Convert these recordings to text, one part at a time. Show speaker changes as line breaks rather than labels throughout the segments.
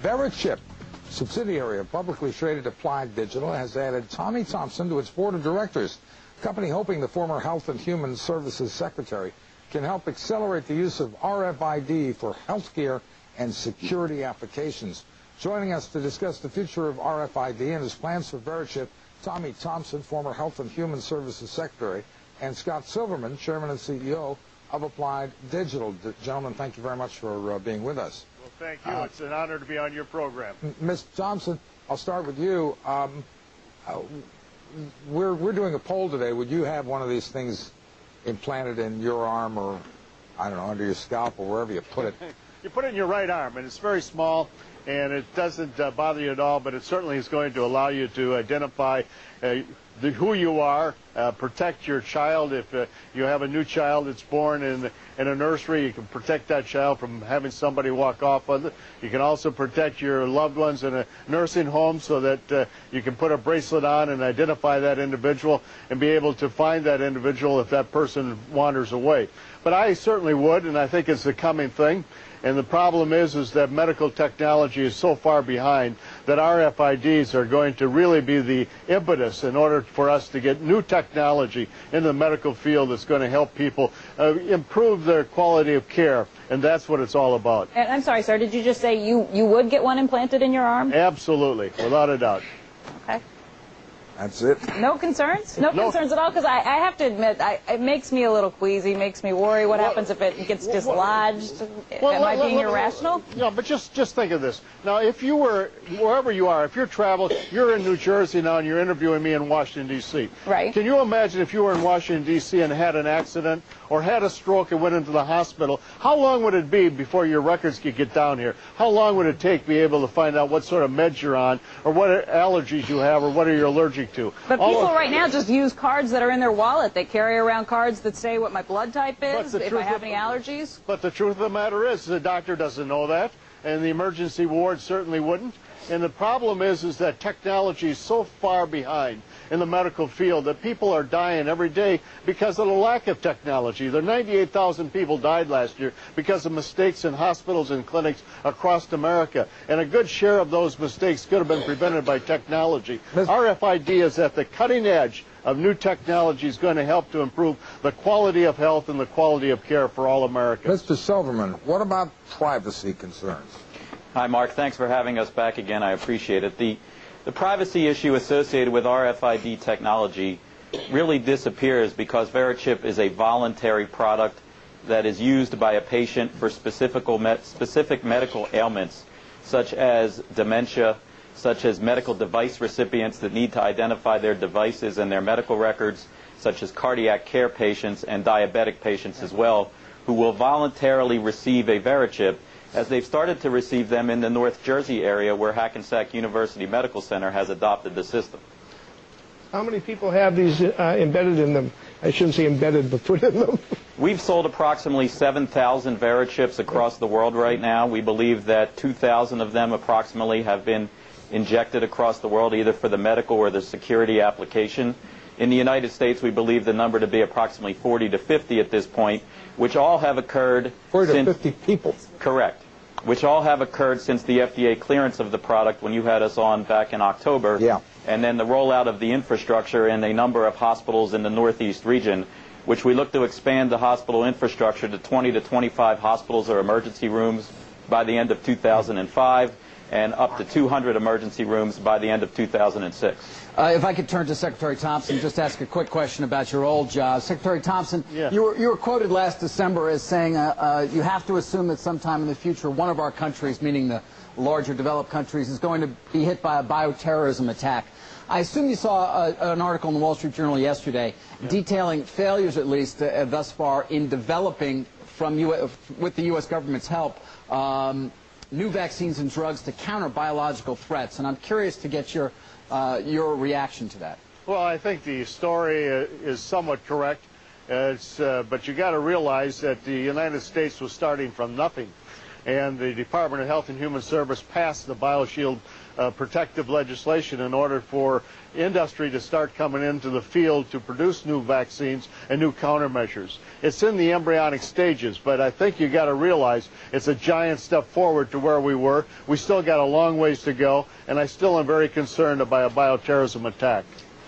Verichip, subsidiary of publicly traded Applied Digital, has added Tommy Thompson to its board of directors. The company hoping the former Health and Human Services Secretary can help accelerate the use of RFID for healthcare and security applications. Joining us to discuss the future of RFID and his plans for Verichip, Tommy Thompson, former Health and Human Services Secretary, and Scott Silverman, Chairman and CEO of Applied Digital. Gentlemen, thank you very much for being with us.
Well, thank you. It's an honor to be on your program.
Ms. Thompson, I'll start with you. We're doing a poll today. Would you have one of these things implanted in your arm or, I don't know, under your scalp or wherever you put it?
You put it in your right arm, and it's very small, and it doesn't bother you at all, but it certainly is going to allow you to identify who you are, protect your child. If you have a new child that's born in a nursery, you can protect that child from having somebody walk off with it. You can also protect your loved ones in a nursing home so that you can put a bracelet on and identify that individual and be able to find that individual if that person wanders away. But I certainly would, and I think it's a coming thing. And the problem is that medical technology is so far behind that RFIDs are going to really be the impetus in order for us to get new technology in the medical field that's going to help people improve their quality of care. And that's what it's all about.
And I'm sorry, sir, did you just say you would get one implanted in your arm?
Absolutely, without a doubt.
Okay.
That's it.
No concerns? No concerns at all? Because I have to admit, it makes me a little queasy, makes me worry. What happens if it gets dislodged? Am I being irrational?
No, but just think of this. Now, if you were, wherever you are, if you're traveling, you're in New Jersey now and you're interviewing me in Washington, D.C.
Right.
Can you imagine if you were in Washington, D.C. and had an accident or had a stroke and went into the hospital? How long would it be before your records could get down here? How long would it take to be able to find out what sort of meds you're on or what allergies you have or what are you allergic to?
But people right now just use cards that are in their wallet. They carry around cards that say what my blood type is, if I have any allergies.
But the truth of the matter is the doctor doesn't know that, and the emergency ward certainly wouldn't. And the problem is that technology is so far behind in the medical field that people are dying every day because of the lack of technology. There 98,000 people died last year because of mistakes in hospitals and clinics across America. And a good share of those mistakes could have been prevented by technology. RFID is at the cutting edge of new technology, is going to help to improve the quality of health and the quality of care for all Americans.
Mr. Silverman, what about privacy concerns?
Hi, Mark. Thanks for having us back again. I appreciate it. The privacy issue associated with RFID technology really disappears because Verichip is a voluntary product that is used by a patient for specific medical ailments, such as dementia, such as medical device recipients that need to identify their devices and their medical records, such as cardiac care patients and diabetic patients as well, who will voluntarily receive a Verichip, as they've started to receive them in the North Jersey area where Hackensack University Medical Center has adopted the system.
How many people have these embedded in them? I shouldn't say embedded, but put in them.
We've sold approximately 7,000 Verichips across the world right now. We believe that 2,000 of them approximately have been injected across the world, either for the medical or the security application. In the United States, we believe the number to be approximately 40 to 50 at this point, which all have occurred
40 to 50 people.
Correct. Which all have occurred since the FDA clearance of the product when you had us on back in October.
Yeah.
And then the rollout of the infrastructure in a number of hospitals in the Northeast region, which we look to expand the hospital infrastructure to 20 to 25 hospitals or emergency rooms by the end of 2005 and up to 200 emergency rooms by the end of 2006.
If I could turn to Secretary Thompson, just ask a quick question about your old job. Secretary Thompson,
yeah.
you were quoted last December as saying you have to assume that sometime in the future one of our countries, meaning the larger developed countries, is going to be hit by a bioterrorism attack. I assume you saw an article in the Wall Street Journal yesterday detailing failures, at least thus far, in developing with the U.S. government's help new vaccines and drugs to counter biological threats. And I'm curious to get your reaction to that.
Well, I think the story is somewhat correct, but you got to realize that the United States was starting from nothing, and the Department of Health and Human Service passed the BioShield protective legislation in order for industry to start coming into the field to produce new vaccines and new countermeasures. It's in the embryonic stages, but I think you got to realize it's a giant step forward to where we were. We still got a long ways to go, and I still am very concerned about a bioterrorism attack.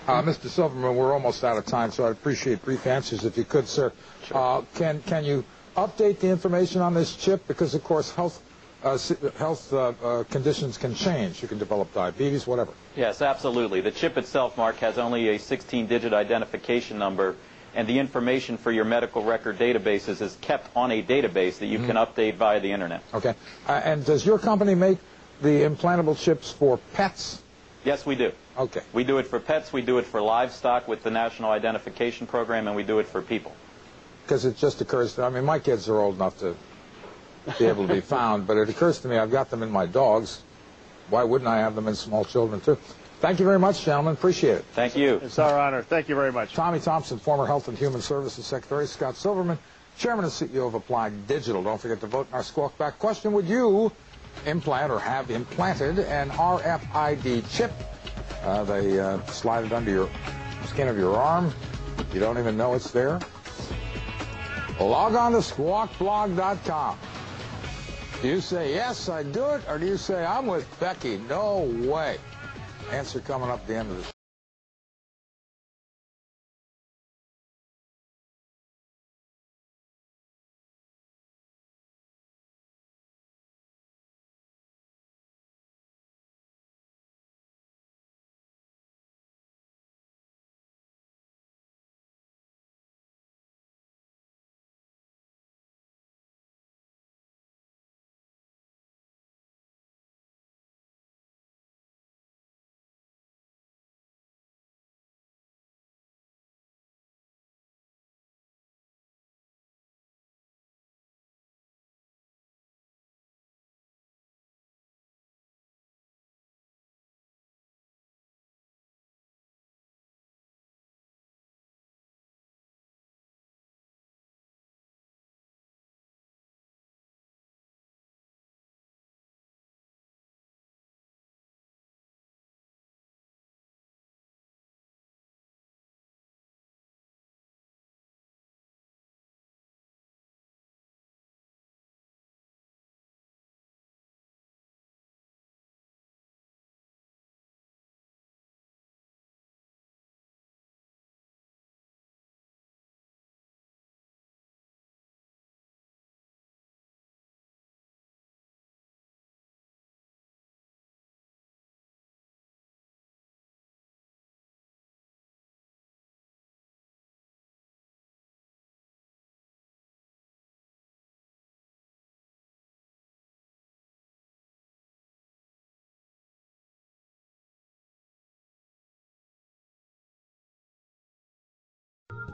Mr. Silverman, we're almost out of time, so I'd appreciate brief answers if you could, sir. Sure. Can you update the information on this chip? Because, of course, health conditions can change. You can develop diabetes, whatever.
Yes, absolutely. The chip itself, Mark, has only a 16-digit identification number, and the information for your medical record databases is kept on a database that you can update via the Internet.
Okay. And does your company make the implantable chips for pets?
Yes, we do.
Okay.
We do it for pets, we do it for livestock with the National Identification Program, and we do it for people.
Because it just occurs to me, I mean, my kids are old enough to be able to be found, but it occurs to me I've got them in my dogs. Why wouldn't I have them in small children, too? Thank you very much, gentlemen. Appreciate it.
Thank you.
It's our honor. Thank you very much.
Tommy Thompson, former Health and Human Services Secretary. Scott Silverman, Chairman and CEO of Applied Digital. Don't forget to vote in our Squawk Back question. Would you implant or have implanted an RFID chip? They slide it under your skin of your arm. You don't even know it's there. Log on to squawkblog.com. Do you say, yes, I do it, or do you say, I'm with Becky? No way. Answer coming up at the end of the show.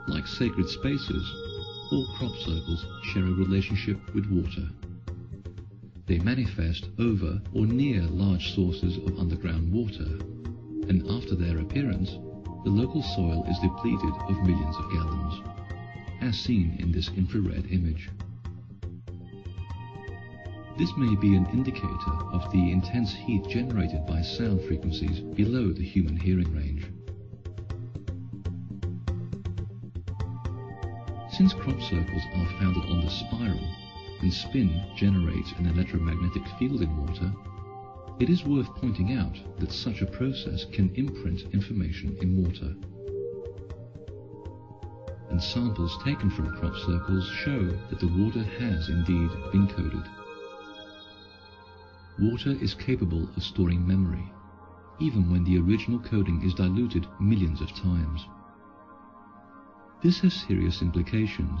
Like sacred spaces, all crop circles share a relationship with water. They manifest over or near large sources of underground water, and after their appearance, the local soil is depleted of millions of gallons, as seen in this infrared image. This may be an indicator of the intense heat generated by sound frequencies below the human hearing range. Since crop circles are founded on the spiral, and spin generates an electromagnetic field in water, it is worth pointing out that such a process can imprint information in water. And samples taken from crop circles show that the water has indeed been coded. Water is capable of storing memory, even when the original coding is diluted millions of times. This has serious implications,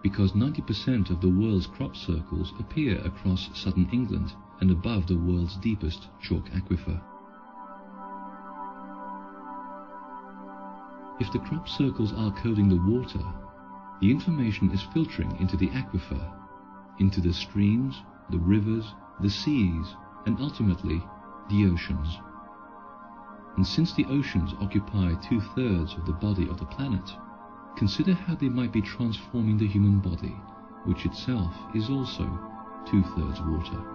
because 90% of the world's crop circles appear across southern England and above the world's deepest chalk aquifer. If the crop circles are coding the water, the information is filtering into the aquifer, into the streams, the rivers, the seas, and ultimately the oceans. And since the oceans occupy 2/3 of the body of the planet, consider how they might be transforming the human body, which itself is also 2/3 water.